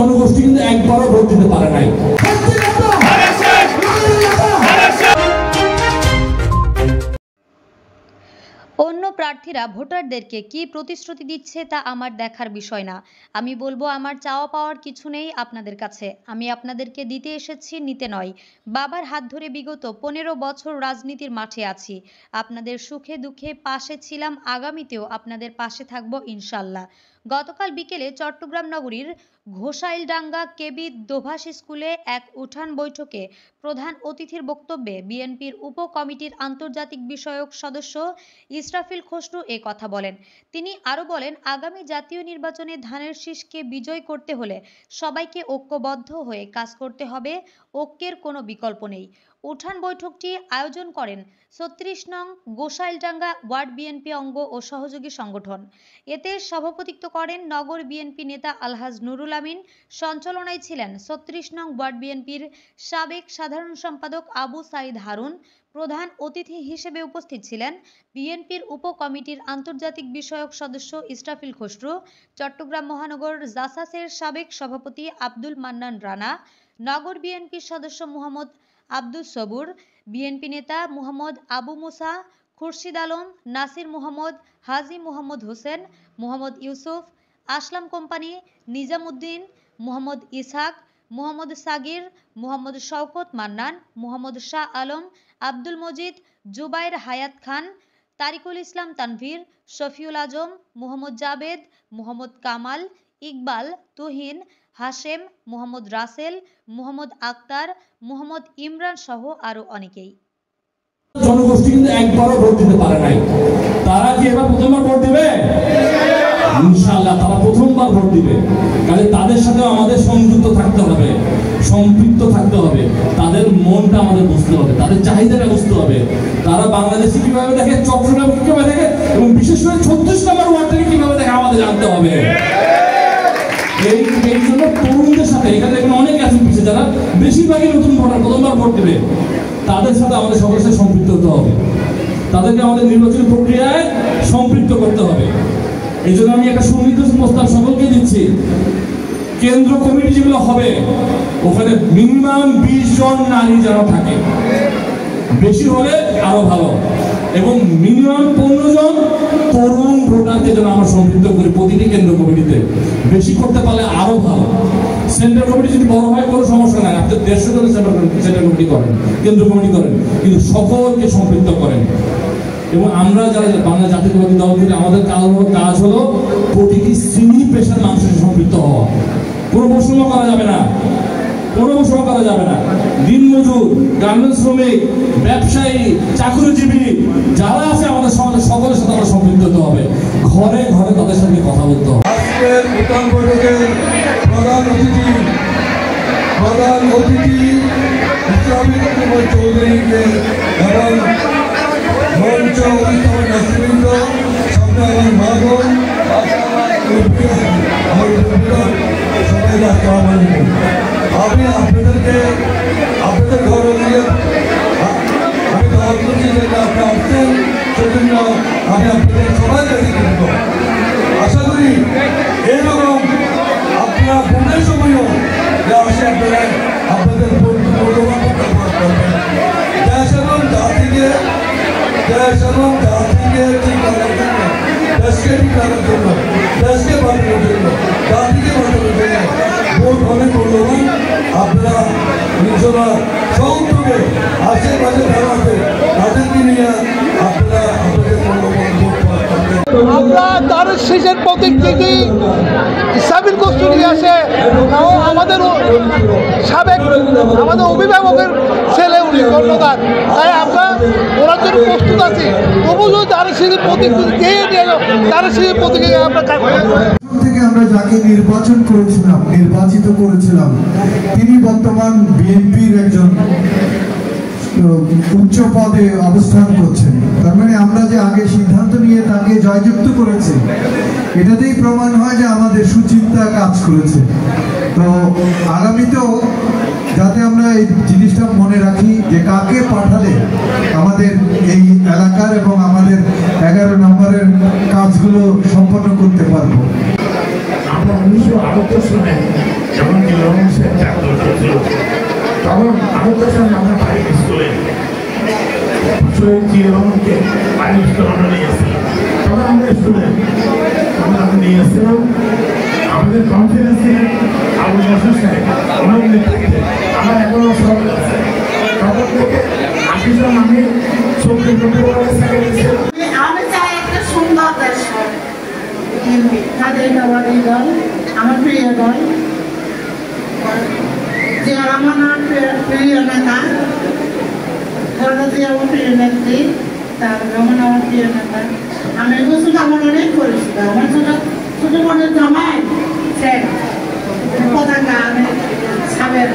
জনগোষ্ঠী কিন্তু একবারও ভোট দিতে পারে নাই। অন্য প্রার্থীরা ভোটারদেরকে কি প্রতিশ্রুতি দিচ্ছে তা আমার দেখার বিষয় না। আমি বলবো আমার চাওয়া পাওয়ার কিছু নেই আপনাদের কাছে। আমি আপনাদেরকে দিতে এসেছি, নিতে নয়। বাবার হাত ধরে বিগত 15 বছর রাজনীতির মাঠে আছি। আপনাদের সুখে দুঃখে পাশে ছিলাম, আগামীতেও আপনাদের পাশে থাকবো ইনশাল্লাহ। গতকাল বিকেলে চট্টগ্রাম নগরীর ঘোষাইলডাঙ্গা কেবি দোভাষ স্কুলে এক উঠান বৈঠকে প্রধান অতিথির বক্তব্যে বিএনপির উপ কমিটির আন্তর্জাতিক বিষয়ক সদস্য ইসরাফিল খসরু এ কথা বলেন। তিনি আরো বলেন, আগামী জাতীয় নির্বাচনে ধানের শীষকে বিজয় করতে হলে সবাইকে ঐক্যবদ্ধ হয়ে কাজ করতে হবে। ঐক্যের কোনো বিকল্প নেই। উঠান বৈঠকটি আয়োজন করেন ৩৬ নং গোসাইলডাঙ্গা ওয়ার্ড বিএনপি অঙ্গ ও সহযোগী সংগঠন। এতে সভাপতিত্ব করেন নগর বিএনপি নেতা আলহাজ নুরুল আমিন। সঞ্চালনায় ছিলেন ৩৬ নং ওয়ার্ড বিএনপির সাবেক সাধারণ সম্পাদক আবু সাইদ হারুন। প্রধান অতিথি হিসেবে উপস্থিত ছিলেন বিএনপির উপ কমিটির আন্তর্জাতিক বিষয়ক সদস্য ইসরাফিল খসরু, চট্টগ্রাম মহানগর জাসাসের সাবেক সভাপতি আব্দুল মান্নান রানা, নগর বিএনপির সদস্য মোহাম্মদ আব্দুল সবুর, বিএনপি নেতা মোহাম্মদ আবু মুসা, খুরশিদ আলম, নাসির মোহাম্মদ, হাজি মোহাম্মদ হোসেন, মোহাম্মদ ইউসুফ, আসলাম কোম্পানি, নিজামুদ্দিন, মোহাম্মদ ইসহাক, মোহাম্মদ সাগির, মোহাম্মদ শওকত মান্নান, মোহাম্মদ শাহ আলম, আব্দুল মজিদ, জুবাইর হায়াত খান, তারিকুল ইসলাম তানভীর, শফিউল আজম, মোহাম্মদ জাবেদ, মোহাম্মদ কামাল, ইকবাল, তুহিন, হাশেম, মোহাম্মদ রাসেল, মোহাম্মদ আক্তার, মোহাম্মদ ইমরান সহ আরো অনেকেই। জনগোষ্ঠী কিন্তু একবারও ভোট দিতে পারে নাই। তারা কি এবার প্রথমবার ভোট দিবে? ইনশাআল্লাহ তারা প্রথমবার ভোট দিবে। কাজে তাদের সাথে আমাদের সংযুক্ত থাকতে হবে, সম্পৃক্ত থাকতে হবে। তাদের মনটা আমাদের বুঝতে হবে, তাদের চাহিদাটা বুঝতে হবে। তারা বাংলাদেশে কিভাবে দেখে, চট্টগ্রাম কিভাবে দেখে এবং বিশেষ করে 36 নম্বর ওয়ার্ডটাকে কিভাবে দেখে আমাদের জানতে হবে। এই জন্য তরুণদের সাথে এখানে দেখুন অনেক আছেন পিছিয়ে, যারা বেশিরভাগই নতুন ভোটার, প্রথমবার ভোট দেবে। তাদের সাথে আমাদের সকলের সাথে সম্পৃক্ত হতে হবে, তাদেরকে আমাদের নির্বাচনী প্রক্রিয়ায় সম্পৃক্ত করতে হবে। এই জন্য আমি একটা সুনির্দিষ্ট প্রস্তাব সকলকে দিচ্ছি। কেন্দ্র কমিটি যেগুলো হবে ওখানে মিনিমাম 20 জন নারী যেন থাকে, বেশি হলে আরো ভালো, এবং মিনিমাম 15 জন তরুণ ভোটারকে যেন আমরা সম্পৃক্ত করি প্রতিটি কেন্দ্র কমিটিতে। বেশি করতে পারলে আরো ভালো। সেন্ট্রাল কমিটি যদি বড় হয় কোনো সমস্যা নাই, আপনি 150 জন সেন্ট্রাল কমিটি করেন, কেন্দ্র কমিটি করেন, কিন্তু সকলকে সম্পৃক্ত করেন। এবং আমরা যারা বাংলা জাতীয়তাবাদী দল থেকে আমাদের কাজ হলো প্রতিটি শ্রেণী পেশার মানুষের সম্পৃক্ত হওয়া। কোনো বৈষম্য করা যাবে না, কোনো বৈষম্য করা যাবে না। দিনমজুর, গার্মেন্টস শ্রমিক, ব্যবসায়ী, চাকরিজীবী যারা আছে আমাদের সমাজের সকলের সাথে আমরা সম্পৃক্ত হতে হবে। ঘরে ঘরে তাদের সাথে কথা বলতে হবে। আজকের উঠান বৈঠকের প্রধান অতিথি ইসলামিক চৌধুরীকে এবং মঞ্চ অনুষ্ঠানের নেতৃবৃন্দ, সামনে আমার মা বোন, সবাই আসসালামু আলাইকুম। আমি আপনাদেরকে আপনাদের ঘরে নিয়ে আমি দাওয়াত করছি যে আপনি আসছেন, সেজন্য আমি আপনাদের সবাই কাছে কৃতজ্ঞ। আশা করি এইরকম আপনারা ভোটের সময়ও যে আসে আপনাদের মূল্যবান ব্যবহার করবেন। দেশ এবং জাতিকে ঠিক করার জন্য, দেশকে ঠিক করার জন্য, দেশকে বাঁচানোর জন্য, জাতিকে বাঁচানোর জন্য ভোট অনেক মূল্যবান। আপনারা নিজেরা সৌদ্যোগে আশেপাশে দাঁড়াতে তাদেরকে নিয়ে আপনারা আপনাদের মূল্যবান ভোট করবেন। আমরা তার শেষের প্রতীক থেকে ইসলামিক কষ্ট নিয়ে আসে, আমাদের সাবেক আমাদের অভিভাবকের ছেলে উনি কর্ণধার, তাই আমরা ওনার জন্য প্রস্তুত আছি। তবু যদি তার শেষের প্রতীক দিয়ে নিয়ে তার শেষের প্রতীকে আমরা থেকে আমরা যাকে নির্বাচিত করেছিলাম তিনি বর্তমান বিএনপির একজন উচ্চ পদে অবস্থান করছেন। তার মানে আমরা যে আগে সিদ্ধান্ত নিয়ে তাকে জয়যুক্ত করেছি, এটাতেই প্রমাণ হয় যে আমাদের সুচিন্তা কাজ করেছে। তো আগামীতেও যাতে আমরা এই জিনিসটা মনে রাখি যে কাকে পাঠালে আমাদের এই এলাকার এবং আমাদের 11 নম্বরের কাজগুলো সম্পন্ন করতে পারবো। আমরা 1978 সালে যখন রমেশের ছাত্র ছিল। তখন আমাদের সঙ্গে আমরা বাড়ি স্কুলে শহীদ জিয়া রহমানকে বাড়ি স্কুলে নিয়ে এসেছিলাম। তখন আমরা স্টুডেন্ট, আমরা নিয়ে এসেছিলাম আমাদের কনফারেন্সে আবুল বসর সাহেব ওনার নেতৃত্বে আমার এখনো সব আছে। তখন থেকে আশিজন আমি সুপ্রিম কোর্টের আমি চাই একটা সুন্দর দেশ তাদের দল আমার প্রিয় দল যে আমার প্রিয় নেতা আমার প্রিয় নেত্রী তার রহমান আমার প্রিয় নেতা। আমি এগুলো শুধু আমার অনেক পরিচিত। আমার ছোট ছোট বোনের জামাই পতাকা আমি সাবের